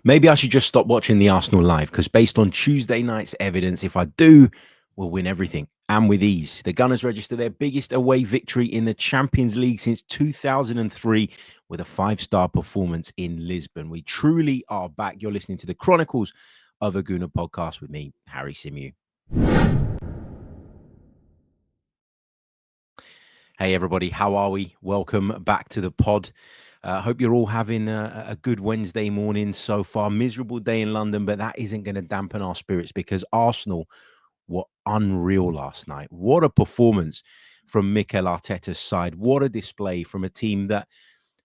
Maybe I should just stop watching the Arsenal live because based on Tuesday night's evidence, if I do, we'll win everything and with ease. The Gunners register their biggest away victory in the Champions League since 2003 with a 5-star performance in Lisbon. We truly are back. You're listening to the Chronicles of a Gooner podcast with me, Harry Symeou. Hey, everybody. How are we? Welcome back to the pod. Hope you're all having a good Wednesday morning so far. Miserable day in London, but that isn't going to dampen our spirits because Arsenal were unreal last night. What a performance from Mikel Arteta's side. What a display from a team that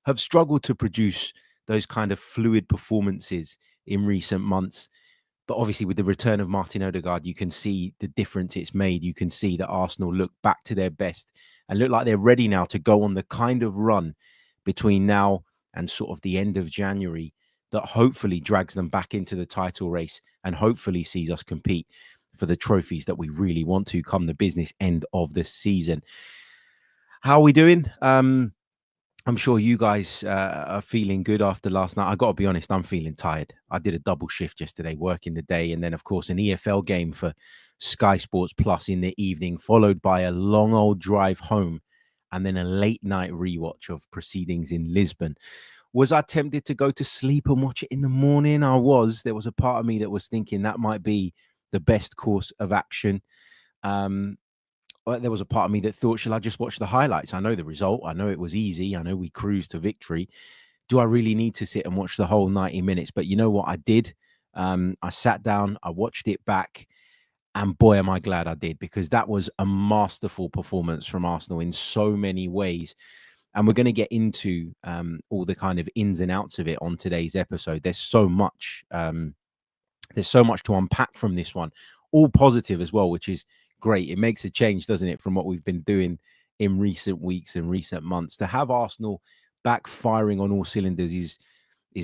have struggled to produce those kind of fluid performances in recent months. But obviously, with the return of Martin Odegaard, you can see the difference it's made. You can see that Arsenal look back to their best and look like they're ready now to go on the kind of run between now and sort of the end of January that hopefully drags them back into the title race and hopefully sees us compete for the trophies that we really want to come the business end of the season. How are we doing? I'm sure you guys are feeling good after last night. I got to be honest, I'm feeling tired. I did a double shift yesterday, working the day, and then, of course, an EFL game for Sky Sports Plus in the evening, followed by a long old drive home, and then a late night rewatch of proceedings in Lisbon. Was I tempted to go to sleep and watch it in the morning? I was. There was a part of me that was thinking that might be the best course of action. There was a part of me that thought, shall I just watch the highlights? I know the result. I know it was easy. I know we cruised to victory. Do I really need to sit and watch the whole 90 minutes? But you know what? I did. I sat down, I watched it back, and boy, am I glad I did, because that was a masterful performance from Arsenal in so many ways. And we're going to get into all the kind of ins and outs of it on today's episode. There's so much. There's so much to unpack from this one, all positive as well, which is great. It makes a change, doesn't it, from what we've been doing in recent weeks and recent months. To have Arsenal back firing on all cylinders is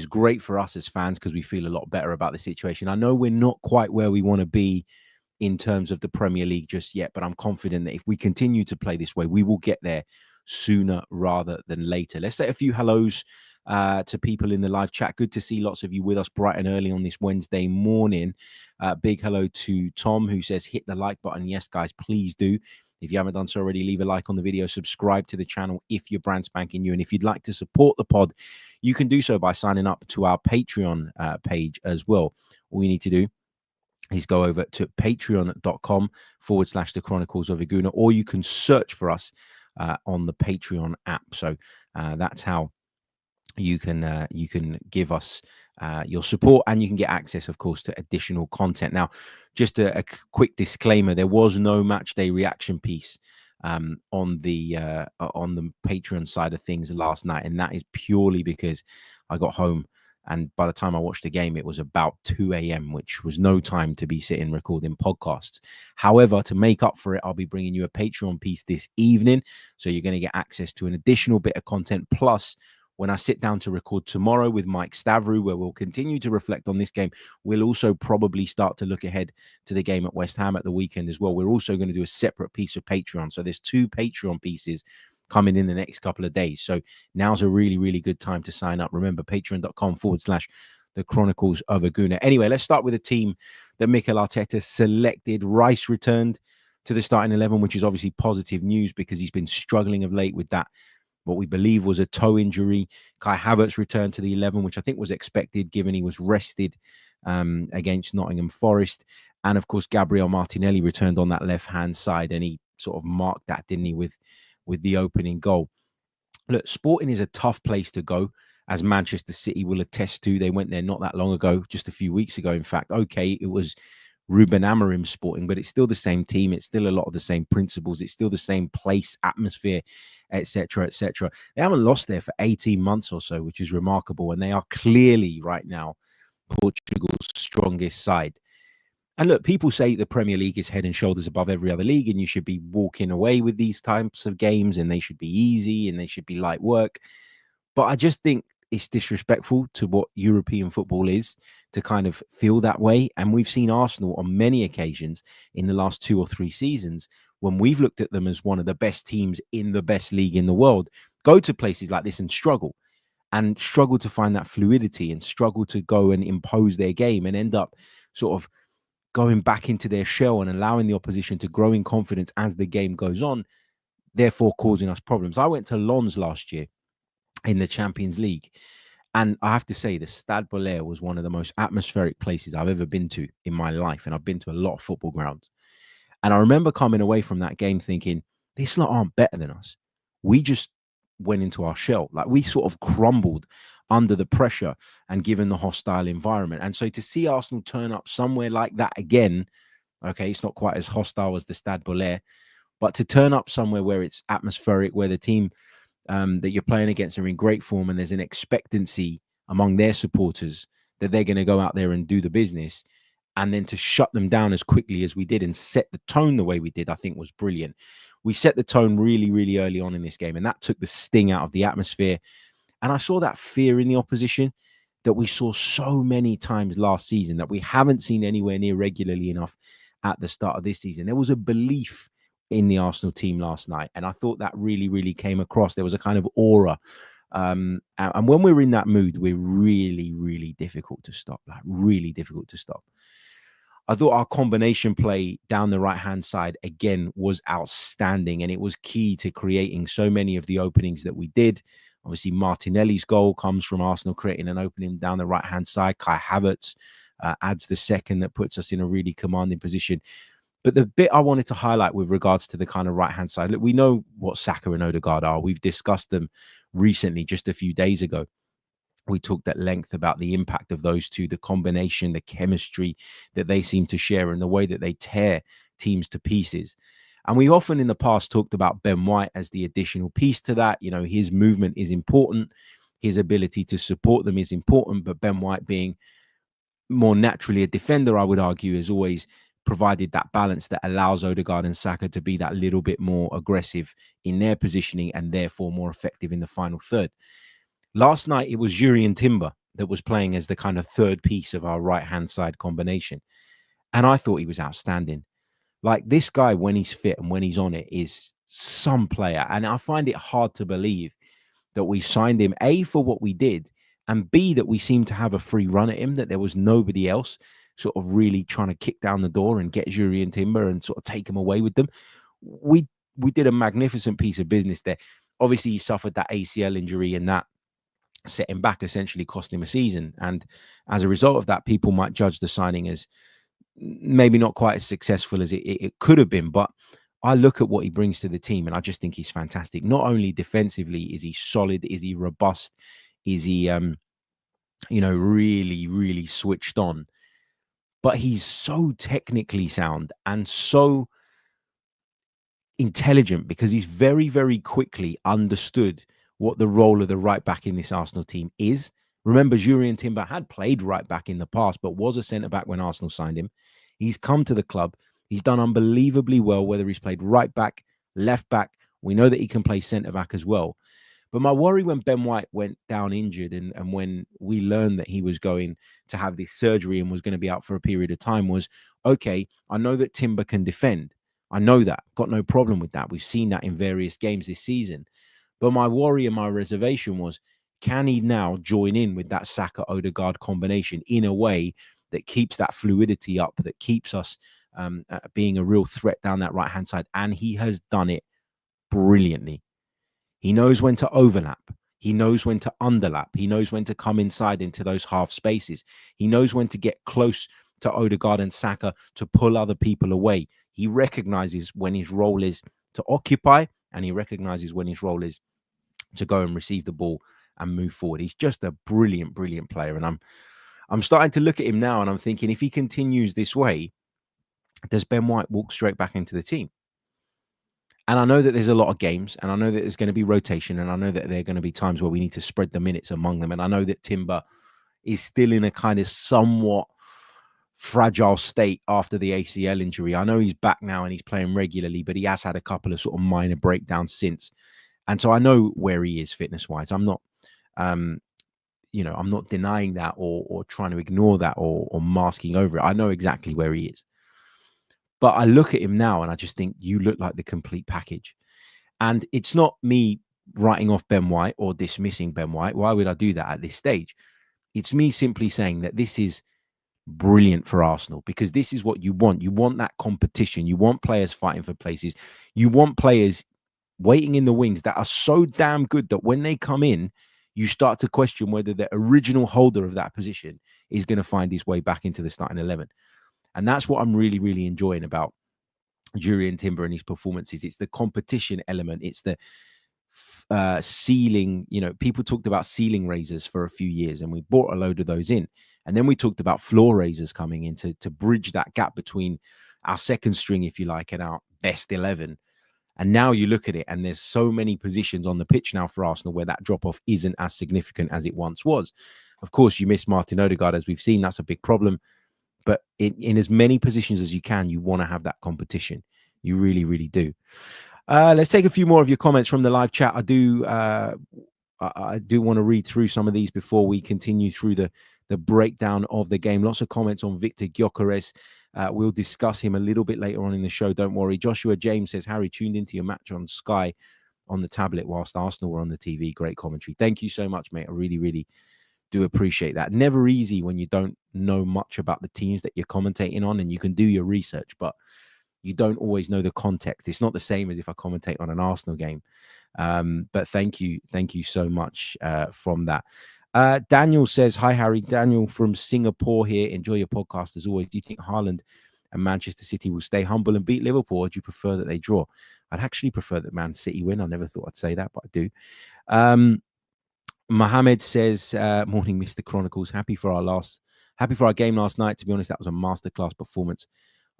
great for us as fans because we feel a lot better about the situation. I know we're not quite where we want to be in terms of the Premier League just yet, but I'm confident that if we continue to play this way, we will get there sooner rather than later. Let's say a few hellos to people in the live chat. Good to see lots of you with us bright and early on this Wednesday morning. Big hello to Tom, who says hit the like button. Yes, guys, please do. If you haven't done so already, leave a like on the video, subscribe to the channel if you're brand spanking new. And if you'd like to support the pod, you can do so by signing up to our Patreon page as well. All you need to do is go over to patreon.com/the Chronicles of a Gooner, or you can search for us on the Patreon app. So that's how you can give us your support, and you can get access, of course, to additional content. Now, just a quick disclaimer: there was no match day reaction piece on the Patreon side of things last night, and that is purely because I got home, and by the time I watched the game, it was about 2 a.m., which was no time to be sitting recording podcasts. However, to make up for it, I'll be bringing you a Patreon piece this evening, so you're going to get access to an additional bit of content. Plus, when I sit down to record tomorrow with Mike Stavrou, where we'll continue to reflect on this game, we'll also probably start to look ahead to the game at West Ham at the weekend as well. We're also going to do a separate piece of Patreon. So there's 2 Patreon pieces coming in the next couple of days. So now's a really, really good time to sign up. Remember, patreon.com/the Chronicles of a Gooner. Anyway, let's start with a team that Mikel Arteta selected. Rice returned to the starting 11, which is obviously positive news because he's been struggling of late with that, what we believe was a toe injury. Kai Havertz returned to the 11, which I think was expected given he was rested against Nottingham Forest. And of course, Gabriel Martinelli returned on that left-hand side, and he sort of marked that, didn't he, with the opening goal. Look, Sporting is a tough place to go, as Manchester City will attest to. They went there not that long ago, just a few weeks ago, in fact. Okay, it was Ruben Amorim Sporting, but it's still the same team. It's still a lot of the same principles. It's still the same place, atmosphere, etc., etc. They haven't lost there for 18 months or so, which is remarkable. And they are clearly right now Portugal's strongest side. And look, people say the Premier League is head and shoulders above every other league, and you should be walking away with these types of games, and they should be easy, and they should be light work. But I just think it's disrespectful to what European football is to kind of feel that way. And we've seen Arsenal on many occasions in the last 2 or 3 seasons, when we've looked at them as one of the best teams in the best league in the world, go to places like this and struggle. and struggle to find that fluidity and struggle to go and impose their game and end up sort of going back into their shell and allowing the opposition to grow in confidence as the game goes on, therefore causing us problems. I went to Lens last year in the Champions League, and I have to say the Stade Bollaert was one of the most atmospheric places I've ever been to in my life, and I've been to a lot of football grounds. And I remember coming away from that game thinking, these lot aren't better than us. We just went into our shell. Like, we sort of crumbled under the pressure and given the hostile environment. And so to see Arsenal turn up somewhere like that again, okay, it's not quite as hostile as the Stade Bollaert, but to turn up somewhere where it's atmospheric, where the team that you're playing against are in great form and there's an expectancy among their supporters that they're going to go out there and do the business, and then to shut them down as quickly as we did and set the tone the way we did, I think was brilliant. We set the tone really, really early on in this game, and that took the sting out of the atmosphere. And I saw that fear in the opposition that we saw so many times last season that we haven't seen anywhere near regularly enough at the start of this season. There was a belief in the Arsenal team last night, and I thought that really, really came across. There was a kind of aura. And when we're in that mood, we're really, really difficult to stop, like really difficult to stop. I thought our combination play down the right-hand side, again, was outstanding, and it was key to creating so many of the openings that we did. Obviously, Martinelli's goal comes from Arsenal creating an opening down the right-hand side. Kai Havertz adds the second that puts us in a really commanding position. But the bit I wanted to highlight with regards to the kind of right-hand side, look, we know what Saka and Odegaard are. We've discussed them recently, just a few days ago. We talked at length about the impact of those two, the combination, the chemistry that they seem to share, and the way that they tear teams to pieces. And we often in the past talked about Ben White as the additional piece to that. You know, his movement is important. His ability to support them is important. But Ben White, being more naturally a defender, I would argue, has always provided that balance that allows Odegaard and Saka to be that little bit more aggressive in their positioning and therefore more effective in the final third. Last night, it was Jurrien Timber that was playing as the kind of third piece of our right-hand side combination. And I thought he was outstanding. Like, this guy, when he's fit and when he's on it, is some player. And I find it hard to believe that we signed him, A, for what we did, and B, that we seemed to have a free run at him, that there was nobody else sort of really trying to kick down the door and get Jurrien Timber and sort of take him away with them. We did a magnificent piece of business there. Obviously, he suffered that ACL injury, and that set him back, essentially cost him a season. And as a result of that, people might judge the signing as maybe not quite as successful as it could have been. But I look at what he brings to the team, and I just think he's fantastic. Not only defensively is he solid, is he robust, is he, really, really switched on, but he's so technically sound and so intelligent, because he's very, very quickly understood what the role of the right back in this Arsenal team is. Remember, Jurrien Timber had played right back in the past, but was a centre back when Arsenal signed him. He's come to the club. He's done unbelievably well, whether he's played right back, left back. We know that he can play centre back as well. But my worry when Ben White went down injured and when we learned that he was going to have this surgery and was going to be out for a period of time was, okay, I know that Timber can defend. I know that. Got no problem with that. We've seen that in various games this season. But my worry and my reservation was, can he now join in with that Saka-Odegaard combination in a way that keeps that fluidity up, that keeps us being a real threat down that right-hand side? And he has done it brilliantly. He knows when to overlap. He knows when to underlap. He knows when to come inside into those half spaces. He knows when to get close to Odegaard and Saka to pull other people away. He recognizes when his role is to occupy, and he recognizes when his role is to go and receive the ball and move forward. He's just a brilliant, brilliant player. And I'm starting to look at him now, and I'm thinking, if he continues this way, does Ben White walk straight back into the team? And I know that there's a lot of games, and I know that there's going to be rotation, and I know that there are going to be times where we need to spread the minutes among them. And I know that Timber is still in a kind of somewhat fragile state after the ACL injury. I know he's back now and he's playing regularly, but he has had a couple of sort of minor breakdowns since. And so I know where he is fitness-wise. I'm not, I'm not denying that or trying to ignore that or masking over it. I know exactly where he is. But I look at him now and I just think, you look like the complete package. And it's not me writing off Ben White or dismissing Ben White. Why would I do that at this stage? It's me simply saying that this is brilliant for Arsenal, because this is what you want. You want that competition. You want players fighting for places. You want players waiting in the wings that are so damn good that when they come in, you start to question whether the original holder of that position is going to find his way back into the starting 11. And that's what I'm really, really enjoying about Jurrien Timber and his performances. It's the competition element. It's the ceiling. You know, people talked about ceiling raisers for a few years, and we brought a load of those in. And then we talked about floor raisers coming in to bridge that gap between our second string, if you like, and our best 11. And now you look at it, and there's so many positions on the pitch now for Arsenal where that drop-off isn't as significant as it once was. Of course, you miss Martin Odegaard, as we've seen. That's a big problem. But in as many positions as you can, you want to have that competition. You really, really do. Let's take a few more of your comments from the live chat. I do want to read through some of these before we continue through the breakdown of the game. Lots of comments on Viktor Gyokeres. We'll discuss him a little bit later on in the show. Don't worry. Joshua James says, Harry, tuned into your match on Sky on the tablet whilst Arsenal were on the TV. Great commentary. Thank you so much, mate. I really, really do appreciate that. Never easy when you don't know much about the teams that you're commentating on, and you can do your research, but you don't always know the context. It's not the same as if I commentate on an Arsenal game. But thank you so much from that. Daniel says, hi, Harry. Daniel from Singapore here. Enjoy your podcast as always. Do you think Haaland and Manchester City will stay humble and beat Liverpool, or do you prefer that they draw? I'd actually prefer that Man City win. I never thought I'd say that, but I do. Mohammed says, morning, Mr. Chronicles. Happy for our game last night. To be honest, that was a masterclass performance.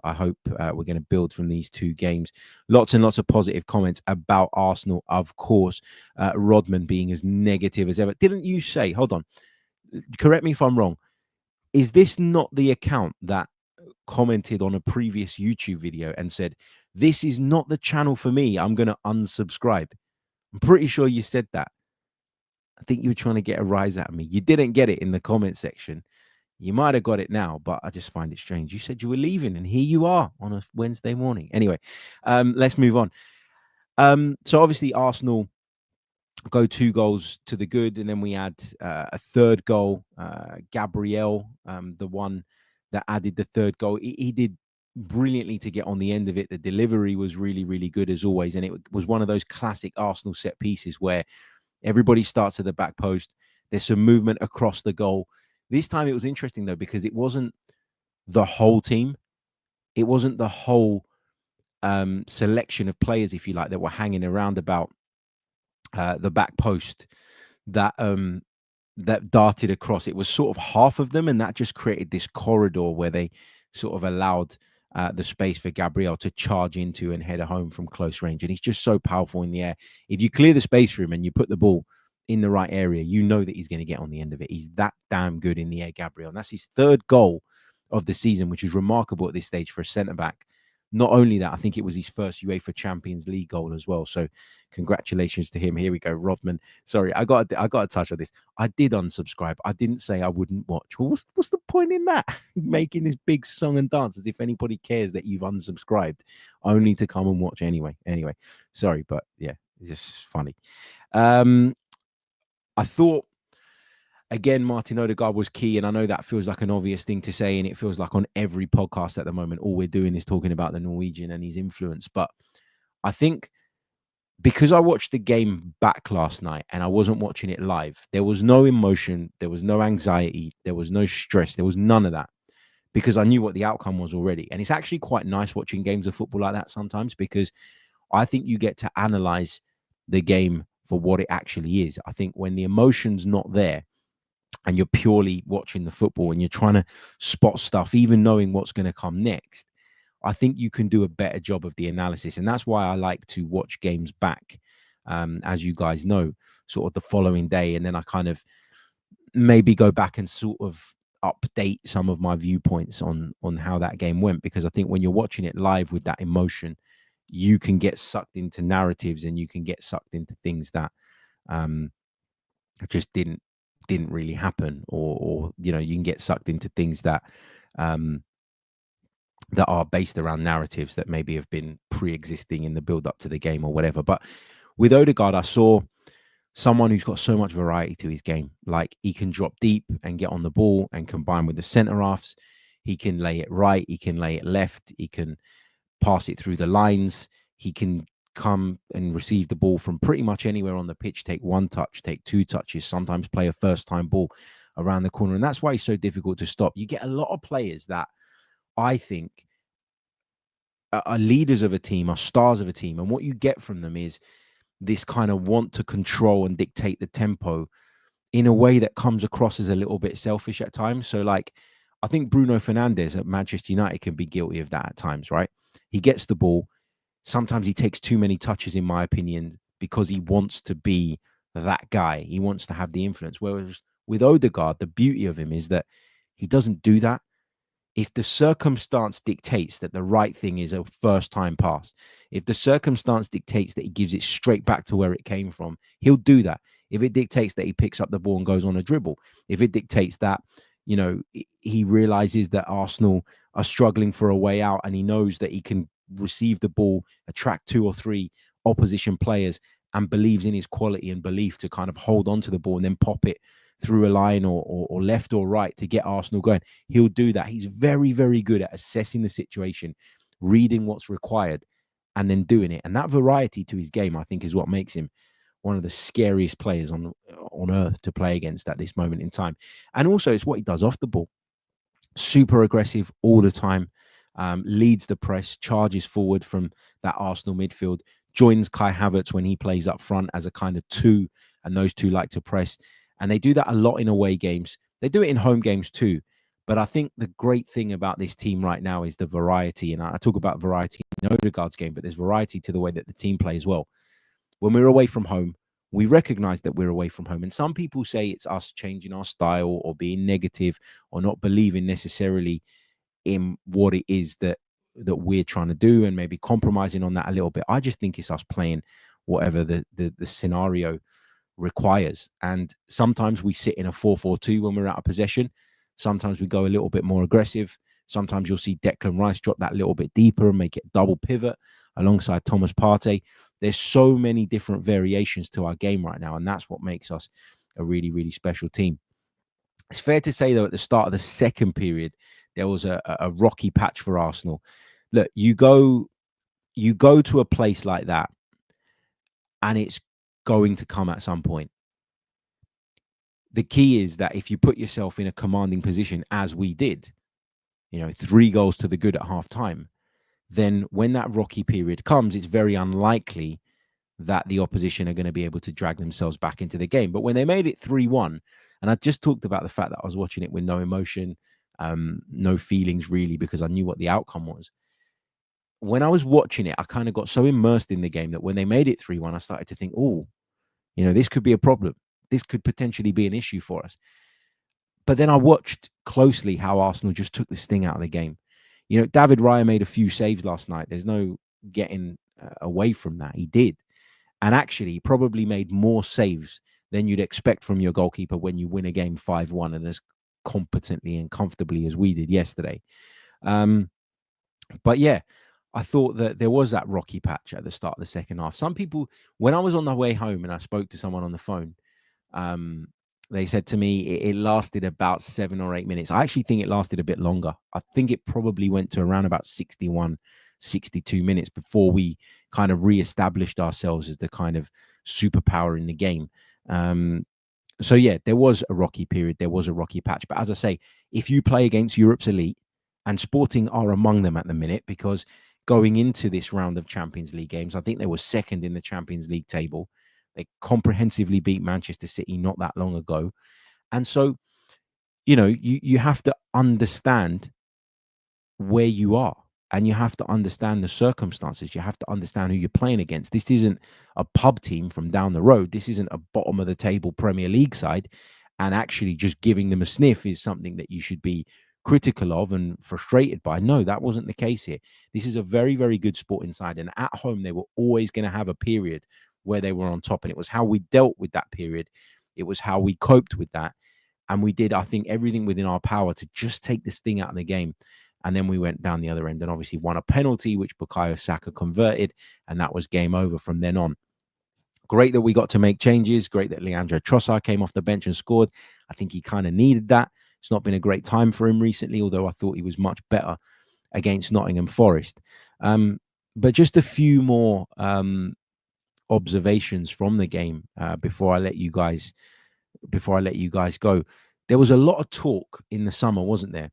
I hope we're going to build from these two games. Lots and lots of positive comments about Arsenal, of course. Rodman being as negative as ever. Didn't you say, hold on, correct me if I'm wrong, is this not the account that commented on a previous YouTube video and said, this is not the channel for me, I'm going to unsubscribe? I'm pretty sure you said that. I think you were trying to get a rise out of me. You didn't get it in the comment section. You might have got it now, but I just find it strange. You said you were leaving, and here you are on a Wednesday morning. Anyway, let's move on. So obviously Arsenal go 2 goals to the good, and then we add a third goal. Gabriel, the one that added the third goal, he did brilliantly to get on the end of it. The delivery was really, really good as always, and it was one of those classic Arsenal set pieces where everybody starts at the back post. There's some movement across the goal. This time it was interesting, though, because it wasn't the whole team. It wasn't the whole selection of players, if you like, that were hanging around about the back post that darted across. It was sort of half of them, and that just created this corridor where they sort of allowed the space for Gabriel to charge into and header home from close range. And he's just so powerful in the air. If you clear the space for him and you put the ball in the right area, you know that he's going to get on the end of it. He's that damn good in the air, Gabriel. And that's his 3rd goal of the season, which is remarkable at this stage for a centre-back. Not only that, I think it was his first UEFA Champions League goal as well. So congratulations to him. Here we go, Rodman. Sorry, I got to touch on this. I did unsubscribe. I didn't say I wouldn't watch. Well, what's the point in that? Making this big song and dance as if anybody cares that you've unsubscribed, only to come and watch anyway. Anyway, sorry, but yeah, it's just funny. I thought, again, Martin Odegaard was key, and I know that feels like an obvious thing to say, and it feels like on every podcast at the moment, all we're doing is talking about the Norwegian and his influence. But I think because I watched the game back last night and I wasn't watching it live, there was no emotion, there was no anxiety, there was no stress, there was none of that, because I knew what the outcome was already. And it's actually quite nice watching games of football like that sometimes, because I think you get to analyze the game for what it actually is. I think when the emotion's not there and you're purely watching the football and you're trying to spot stuff, even knowing what's going to come next, I think you can do a better job of the analysis. And that's why I like to watch games back, as you guys know, sort of the following day. And then I kind of maybe go back and sort of update some of my viewpoints on how that game went. Because I think when you're watching it live with that emotion, you can get sucked into narratives and you can get sucked into things that just didn't really happen, or you know, you can get sucked into things that that are based around narratives that maybe have been pre-existing in the build up to the game or whatever. But with Odegaard, I saw someone who's got so much variety to his game. Like, he can drop deep and get on the ball and combine with the centre halves. He can lay it right. He can lay it left. He can pass it through the lines. He can come and receive the ball from pretty much anywhere on the pitch, take one touch, take two touches, sometimes play a first-time ball around the corner. And that's why he's so difficult to stop. You get a lot of players that I think are leaders of a team, are stars of a team. And what you get from them is this kind of want to control and dictate the tempo in a way that comes across as a little bit selfish at times. So, like, I think Bruno Fernandes at Manchester United can be guilty of that at times, right? He gets the ball. Sometimes he takes too many touches, in my opinion, because he wants to be that guy. He wants to have the influence. Whereas with Odegaard, the beauty of him is that he doesn't do that. If the circumstance dictates that the right thing is a first-time pass, if the circumstance dictates that he gives it straight back to where it came from, he'll do that. If it dictates that he picks up the ball and goes on a dribble, if it dictates that, you know, he realizes that Arsenal are struggling for a way out and he knows that he can receive the ball, attract 2 or 3 opposition players, and believes in his quality and belief to kind of hold on to the ball and then pop it through a line or left or right to get Arsenal going, he'll do that. He's very, very good at assessing the situation, reading what's required, and then doing it. And that variety to his game, I think, is what makes him one of the scariest players on earth to play against at this moment in time. And also, it's what he does off the ball. Super aggressive all the time, leads the press, charges forward from that Arsenal midfield, joins Kai Havertz when he plays up front as a kind of 2, and those two like to press. And they do that a lot in away games. They do it in home games too. But I think the great thing about this team right now is the variety. And I talk about variety in Odegaard's game, but there's variety to the way that the team plays as well. When we're away from home, we recognize that we're away from home. And some people say it's us changing our style or being negative or not believing necessarily in what it is that we're trying to do and maybe compromising on that a little bit. I just think it's us playing whatever the scenario requires. And sometimes we sit in a 4-4-2 when we're out of possession. Sometimes we go a little bit more aggressive. Sometimes you'll see Declan Rice drop that little bit deeper and make it double pivot alongside Thomas Partey. There's so many different variations to our game right now, and that's what makes us a really, really special team. It's fair to say, though, at the start of the second period, there was a rocky patch for Arsenal. Look, you go to a place like that, and it's going to come at some point. The key is that if you put yourself in a commanding position, as we did, 3 goals to the good at half time, then when that rocky period comes, it's very unlikely that the opposition are going to be able to drag themselves back into the game. But when they made it 3-1, and I just talked about the fact that I was watching it with no emotion, no feelings really, because I knew what the outcome was. When I was watching it, I kind of got so immersed in the game that when they made it 3-1, I started to think, this could be a problem. This could potentially be an issue for us. But then I watched closely how Arsenal just took this thing out of the game. David Raya made a few saves last night. There's no getting away from that. He did. And actually, he probably made more saves than you'd expect from your goalkeeper when you win a game 5-1 and as competently and comfortably as we did yesterday. But yeah, I thought that there was that rocky patch at the start of the second half. Some people, when I was on the way home and I spoke to someone on the phone, they said to me it lasted about 7 or 8 minutes. I actually think it lasted a bit longer. I think it probably went to around about 61, 62 minutes before we kind of reestablished ourselves as the kind of superpower in the game. So yeah, there was a rocky period. There was a rocky patch. But as I say, if you play against Europe's elite, and Sporting are among them at the minute, because going into this round of Champions League games, I think they were second in the Champions League table. They comprehensively beat Manchester City not that long ago. And so, you have to understand where you are, and you have to understand the circumstances. You have to understand who you're playing against. This isn't a pub team from down the road. This isn't a bottom of the table Premier League side. And actually just giving them a sniff is something that you should be critical of and frustrated by. No, that wasn't the case here. This is a very, very good Sporting side. And at home, they were always going to have a period where they were on top. And it was how we dealt with that period. It was how we coped with that. And we did, I think, everything within our power to just take this thing out of the game. And then we went down the other end and obviously won a penalty, which Bukayo Saka converted. And that was game over from then on. great that we got to make changes. Great that Leandro Trossard came off the bench and scored. I think he kind of needed that. It's not been a great time for him recently, although I thought he was much better against Nottingham Forest. But just a few more observations from the game before I let you guys go. There was a lot of talk in the summer, wasn't there,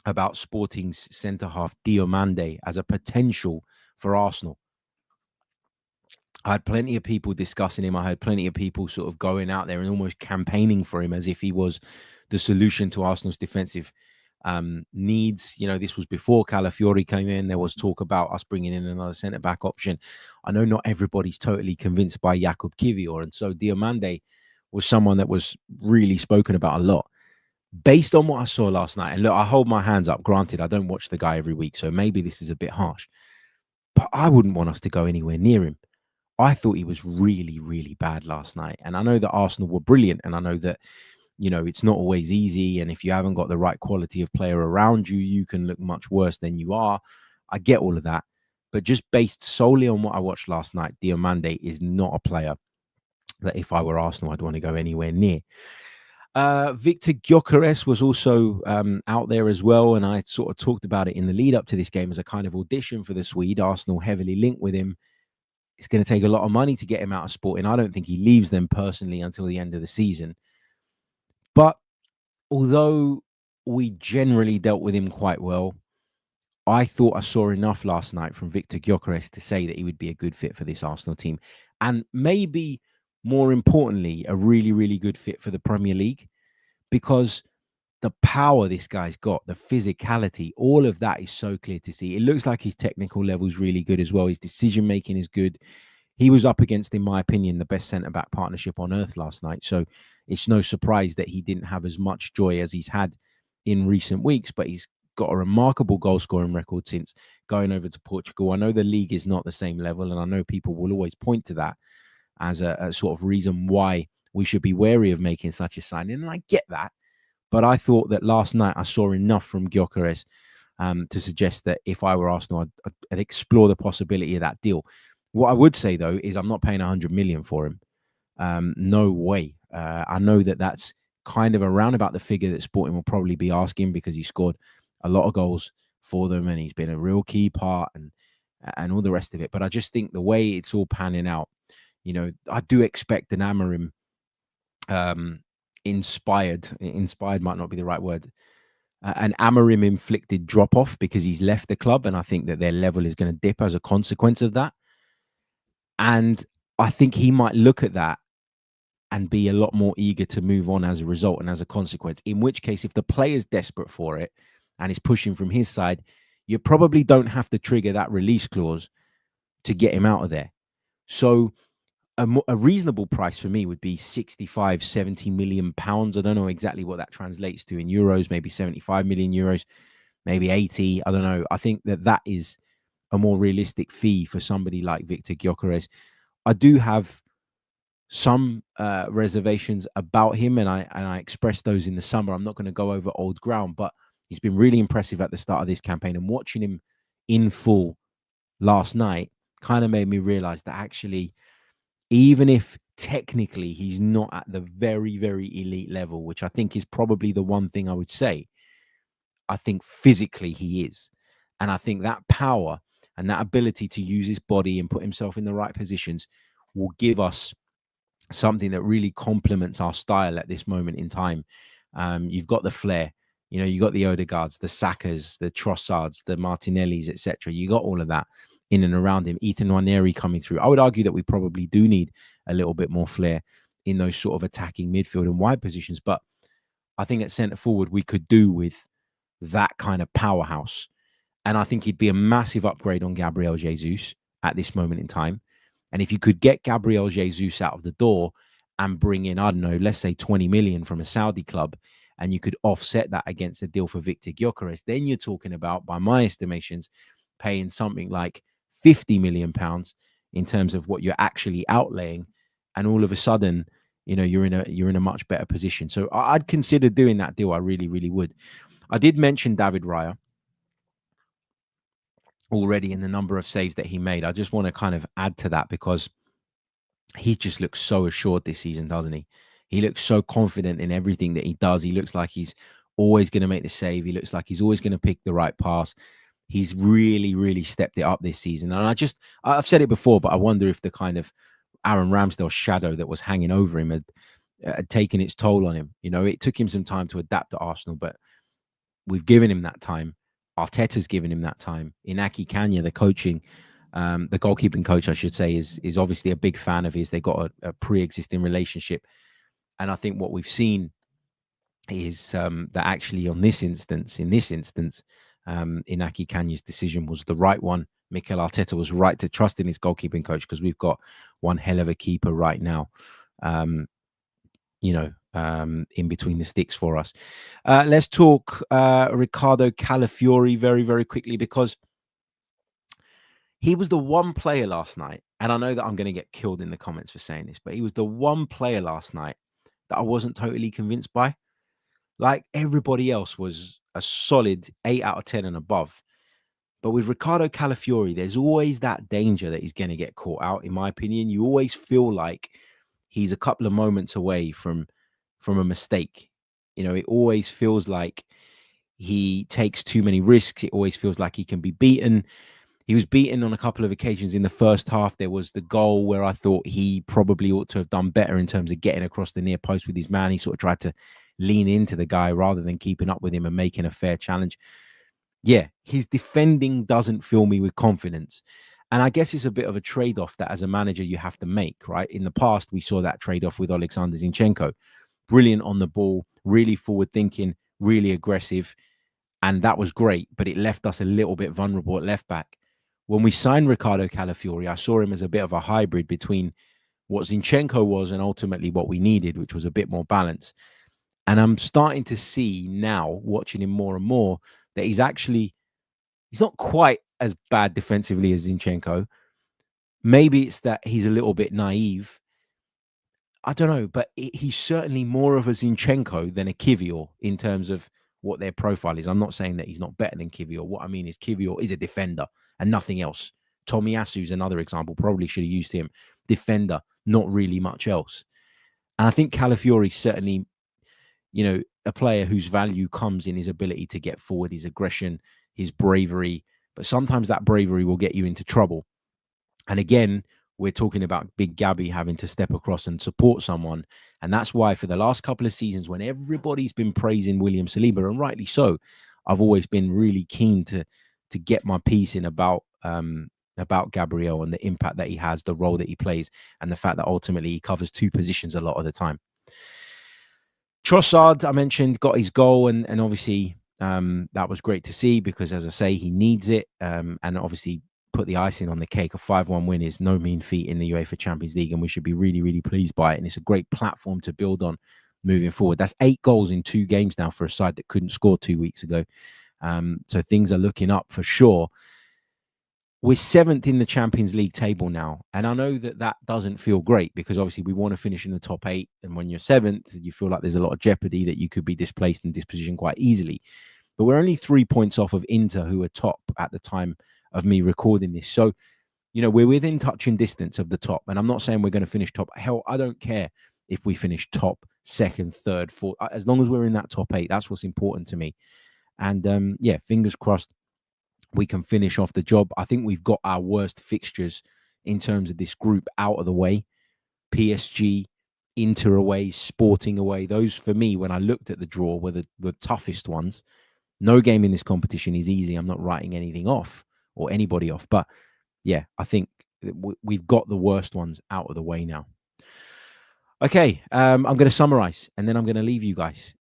about Sporting's centre half Diomande as a potential for Arsenal. I had plenty of people discussing him. I had plenty of people sort of going out there and almost campaigning for him as if he was the solution to Arsenal's defensive needs. You know, this was before Calafiori came in. There was talk about us bringing in another centre-back option. I know not everybody's totally convinced by Jakub Kiwior, and so Diomande was someone that was really spoken about a lot. Based on what I saw last night, and look, I hold my hands up. Granted, I don't watch the guy every week, so maybe this is a bit harsh, but I wouldn't want us to go anywhere near him. I thought he was really, really bad last night. And I know that Arsenal were brilliant. And I know that, you know, it's not always easy. And if you haven't got the right quality of player around you, you can look much worse than you are. I get all of that. But just based solely on what I watched last night, Diomande is not a player that if I were Arsenal, I'd want to go anywhere near. Viktor Gyokeres was also out there as well. And I sort of talked about it in the lead up to this game as a kind of audition for the Swede. Arsenal heavily linked with him. It's going to take a lot of money to get him out of Sporting. I don't think he leaves them personally until the end of the season. But although we generally dealt with him quite well, I thought I saw enough last night from Viktor Gyokeres to say that he would be a good fit for this Arsenal team. And maybe more importantly, a really, really good fit for the Premier League, because the power this guy's got, the physicality, all of that is so clear to see. It looks like his technical level is really good as well. His decision-making is good. He was up against, in my opinion, the best centre-back partnership on earth last night. So it's no surprise that he didn't have as much joy as he's had in recent weeks, but he's got a remarkable goal-scoring record since going over to Portugal. I know the league is not the same level, and I know people will always point to that as a sort of reason why we should be wary of making such a signing, and I get that. But I thought that last night I saw enough from Gyokeres to suggest that if I were Arsenal, I'd explore the possibility of that deal. What I would say, though, is I'm not paying 100 million for him. No way. I know that that's kind of around about the figure that Sporting will probably be asking, because he scored a lot of goals for them and he's been a real key part and all the rest of it. But I just think the way it's all panning out, you know, I do expect an Amorim inspired might not be the right word, an Amorim inflicted drop off, because he's left the club, and I think that their level is going to dip as a consequence of that. And I think he might look at that and be a lot more eager to move on as a result and as a consequence, in which case, if the player's desperate for it and is pushing from his side, you probably don't have to trigger that release clause to get him out of there. So a reasonable price for me would be 65, 70 million pounds. I don't know exactly what that translates to in euros, maybe 75 million euros, maybe 80. I don't know. I think that is a more realistic fee for somebody like Viktor Gyokeres. I do have some reservations about him, and I expressed those in the summer. I'm not going to go over old ground, but he's been really impressive at the start of this campaign, and watching him in full last night kind of made me realize that actually, even if technically he's not at the very, very elite level, which I think is probably the one thing I would say, I think physically he is. And I think that power and that ability to use his body and put himself in the right positions will give us something that really complements our style at this moment in time. You've got the flair, you know, you got the Odegaards, the Sakas, the Trossards, the Martinellis, etc. You got all of that in and around him. Nwaneri coming through. I would argue that we probably do need a little bit more flair in those sort of attacking midfield and wide positions. But I think at centre forward, we could do with that kind of powerhouse. And I think he'd be a massive upgrade on Gabriel Jesus at this moment in time. And if you could get Gabriel Jesus out of the door and bring in, I don't know, let's say 20 million from a Saudi club, and you could offset that against a deal for Viktor Gyokeres, then you're talking about, by my estimations, paying something like 50 million pounds in terms of what you're actually outlaying. And all of a sudden, you know, you're in a much better position. So I'd consider doing that deal. I really, really would. I did mention David Raya already in the number of saves that he made. I just want to kind of add to that, because he just looks so assured this season, doesn't he? He looks so confident in everything that he does. He looks like he's always going to make the save. He looks like he's always going to pick the right pass. He's really, really stepped it up this season. And I've said it before, but I wonder if the kind of Aaron Ramsdale shadow that was hanging over him had taken its toll on him. You know, it took him some time to adapt to Arsenal, but we've given him that time. Arteta's given him that time. Inaki Kanya, the goalkeeping coach, I should say, is obviously a big fan of his. They got a pre-existing relationship. And I think what we've seen is that actually in this instance, Inaki Kanya's decision was the right one. Mikel Arteta was right to trust in his goalkeeping coach because we've got one hell of a keeper right now, in between the sticks for us. Let's talk Ricardo Calafiori very, very quickly, because he was the one player last night, and I know that I'm going to get killed in the comments for saying this, but he was the one player last night that I wasn't totally convinced by. Like, everybody else was a solid 8 out of 10 and above. But with Ricardo Calafiori, there's always that danger that he's going to get caught out, in my opinion. You always feel like he's a couple of moments away from a mistake. You know, it always feels like he takes too many risks. It always feels like he can be beaten. He was beaten on a couple of occasions in the first half. There was the goal where I thought he probably ought to have done better in terms of getting across the near post with his man. He sort of tried to lean into the guy rather than keeping up with him and making a fair challenge. Yeah, his defending doesn't fill me with confidence. And I guess it's a bit of a trade-off that as a manager you have to make, right? In the past, we saw that trade-off with Alexander Zinchenko. Brilliant on the ball, really forward-thinking, really aggressive. And that was great, but it left us a little bit vulnerable at left-back. When we signed Ricardo Calafiori, I saw him as a bit of a hybrid between what Zinchenko was and ultimately what we needed, which was a bit more balance. And I'm starting to see now, watching him more and more, that he's not quite as bad defensively as Zinchenko. Maybe it's that he's a little bit naive. I don't know, but he's certainly more of a Zinchenko than a Kivior in terms of what their profile is. I'm not saying that he's not better than Kivior. What I mean is Kivior is a defender and nothing else. Tomiyasu is another example. Probably should have used him. Defender, not really much else. And I think Calafiori certainly, a player whose value comes in his ability to get forward, his aggression, his bravery. But sometimes that bravery will get you into trouble. And again, we're talking about Big Gabby having to step across and support someone. And that's why for the last couple of seasons, when everybody's been praising William Saliba, and rightly so, I've always been really keen to get my piece in about Gabriel and the impact that he has, the role that he plays, and the fact that ultimately he covers two positions a lot of the time. Trossard, I mentioned, got his goal, and obviously that was great to see because, as I say, he needs it. And obviously put the icing on the cake. A 5-1 win is no mean feat in the UEFA Champions League, and we should be really, really pleased by it. And it's a great platform to build on moving forward. That's 8 goals in 2 games now for a side that couldn't score 2 weeks ago. So things are looking up for sure. We're 7th in the Champions League table now. And I know that doesn't feel great because obviously we want to finish in the top 8. And when you're 7th, you feel like there's a lot of jeopardy that you could be displaced and dispositioned quite easily. But we're only 3 points off of Inter, who are top at the time of me recording this. So, we're within touching distance of the top. And I'm not saying we're going to finish top. Hell, I don't care if we finish top, 2nd, 3rd, 4th. As long as we're in that top 8, that's what's important to me. And fingers crossed we can finish off the job. I think we've got our worst fixtures in terms of this group out of the way. PSG, Inter away, Sporting away. Those, for me, when I looked at the draw, were the toughest ones. No game in this competition is easy. I'm not writing anything off or anybody off. But, yeah, I think we've got the worst ones out of the way now. Okay, I'm going to summarize, and then I'm going to leave you guys.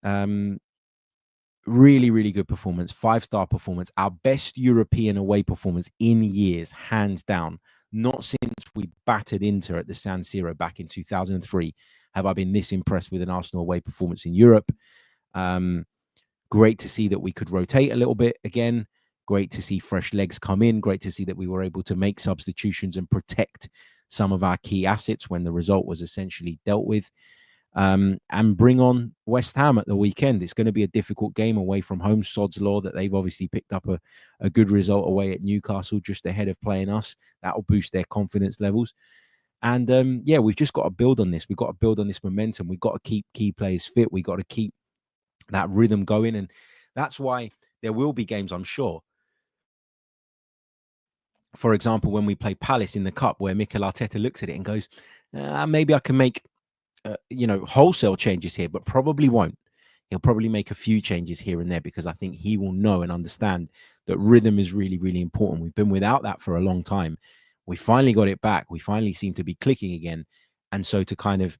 Really, really good performance. 5-star performance. Our best European away performance in years, hands down. Not since we battered Inter at the San Siro back in 2003 have I been this impressed with an Arsenal away performance in Europe. Great to see that we could rotate a little bit again. Great to see fresh legs come in. Great to see that we were able to make substitutions and protect some of our key assets when the result was essentially dealt with. And bring on West Ham at the weekend. It's going to be a difficult game away from home. Sod's law that they've obviously picked up a good result away at Newcastle just ahead of playing us. That will boost their confidence levels. And yeah, we've just got to build on this. We've got to build on this momentum. We've got to keep key players fit. We've got to keep that rhythm going. And that's why there will be games, I'm sure. For example, when we play Palace in the Cup, where Mikel Arteta looks at it and goes, maybe I can make, wholesale changes here, but probably won't. He'll probably make a few changes here and there because I think he will know and understand that rhythm is really, really important. We've been without that for a long time. We finally got it back. We finally seem to be clicking again. And so to kind of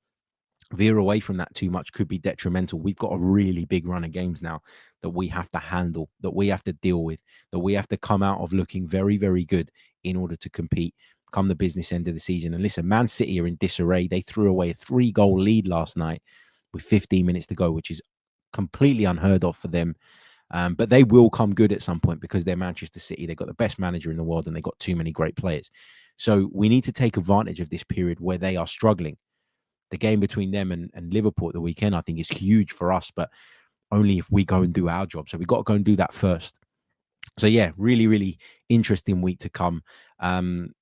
veer away from that too much could be detrimental. We've got a really big run of games now that we have to handle, that we have to deal with, that we have to come out of looking very, very good in order to compete come the business end of the season. And listen, Man City are in disarray. They threw away a 3-goal lead last night with 15 minutes to go, which is completely unheard of for them. But they will come good at some point because they're Manchester City. They've got the best manager in the world and they've got too many great players. So we need to take advantage of this period where they are struggling. The game between them and Liverpool at the weekend, I think, is huge for us, but only if we go and do our job. So we've got to go and do that first. So yeah, really, really interesting week to come.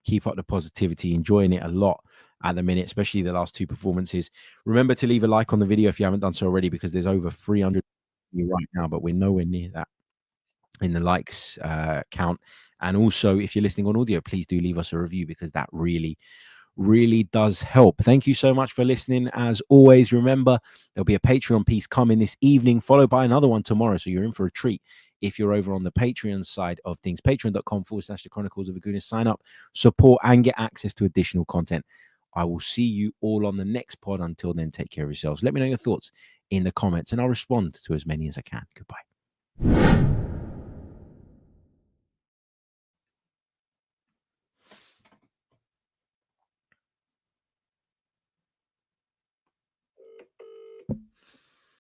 Keep up the positivity, enjoying it a lot at the minute, especially the last two performances. Remember to leave a like on the video if you haven't done so already, because there's over 300 right now, but we're nowhere near that in the likes count. And also, if you're listening on audio, please do leave us a review because that really does help. Thank you so much for listening. As always, remember, there'll be a Patreon piece coming this evening, followed by another one tomorrow. So you're in for a treat if you're over on the Patreon side of things. Patreon.com/The Chronicles of a Goonist. Sign up, support, and get access to additional content. I will see you all on the next pod. Until then, take care of yourselves. Let me know your thoughts in the comments, and I'll respond to as many as I can. Goodbye.